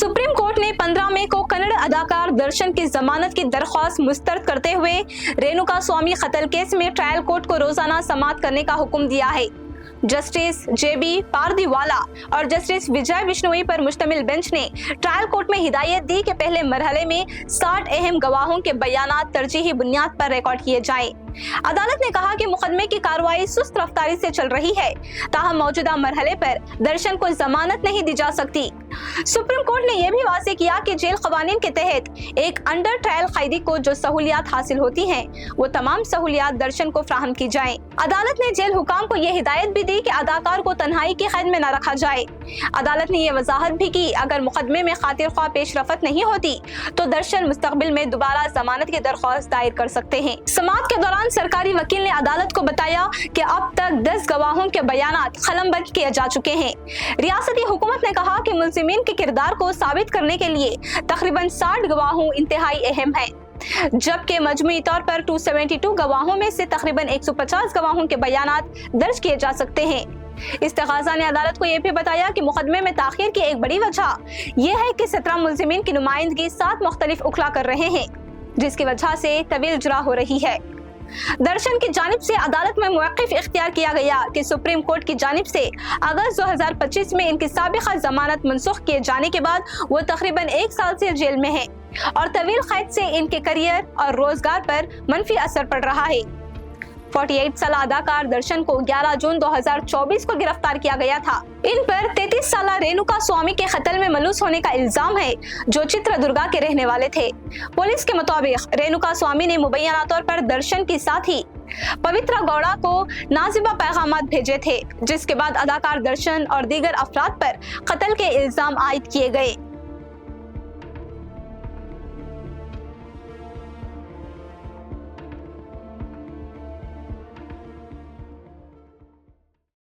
Supreme court ने 15 मई को कन्नड़ अदाकार दर्शन की जमानत की दरख्वास्त मुस्तरद करते हुए रेणुका स्वामी कत्ल केस में ट्रायल कोर्ट को रोजाना समाअत करने का हुक्म दिया है। जस्टिस जेबी पारदीवाला और जस्टिस विजय बिश्नोई पर मुश्तमिल बेंच ने ट्रायल कोर्ट में हिदायत दी कि पहले मरहले में 60 अहम गवाहों के बयानात तरजीही बुनियाद पर रिकॉर्ड किए जाएं। अदालत ने कहा कि मुकदमे की कार्रवाई सुस्त रफ्तारी से चल रही है, ताहम मौजूदा मरहले पर दर्शन को जमानत नहीं दी जा सकती। सुप्रीम कोर्ट ने यह भी वाज़ेह किया कि जेल कवानीन के तहत एक अंडर ट्रायल कैदी को जो सहूलियात हासिल होती हैं, वो तमाम सहूलियात दर्शन को फ्राहम की जाएं। अदालत ने जेल हुकाम को यह हिदायत भी दी कि अदाकार को तन्हाई की कैद में न रखा जाए। अदालत ने यह वजाहत भी की अगर मुकदमे में खातिर ख्वाह पेशरफत नहीं होती तो दर्शन मुस्तकबिल में दोबारा जमानत की दरख्वास्त दायर कर सकते हैं। समाअत के दौरान सरकारी वकील ने अदालत को बताया कि अब तक 10 गवाहों के बयानात कलमबंद किए जा चुके हैं। रियासती हुकूमत ने कहा कि मुल्जिमीन के किरदार को साबित करने के लिए तकरीबन 60 गवाहों इंतहाई अहम है, जबकि मजमूई तौर पर 272 गवाहों में से तकरीबन 150 गवाहों के बयानात दर्ज किए जा सकते हैं। इस्तिगाज़ा ने अदालत को यह भी बताया कि मुकदमे में ताखीर की एक बड़ी वजह यह है कि 17 मुल्जिमीन की नुमाइंदगी 7 मुख्तलिफ उखला कर रहे हैं, जिसकी वजह से तवील इजरा हो रही है। दर्शन की जानिब से अदालत में मौक़िफ़ इख्तियार किया गया कि सुप्रीम कोर्ट की जानिब से अगस्त 2025 में इनकी साबिक़ा जमानत मनसूख किए जाने के बाद वो तकरीबन 1 साल से जेल में है और तवील कैद से इनके करियर और रोजगार पर मनफी असर पड़ रहा है। 48 साल अदाकार दर्शन को 11 जून 2024 को गिरफ्तार किया गया था। इन पर 33 साल रेणुका स्वामी के कत्ल में मलूस होने का इल्जाम है, जो चित्रदुर्गा के रहने वाले थे। पुलिस के मुताबिक रेणुका स्वामी ने मुबैना तौर पर दर्शन की साथी पवित्रा गौड़ा को नाजिबा पैगामात भेजे थे, जिसके बाद अदाकार दर्शन और दीगर अफराद पर कत्ल के इल्जाम आयद किए गए।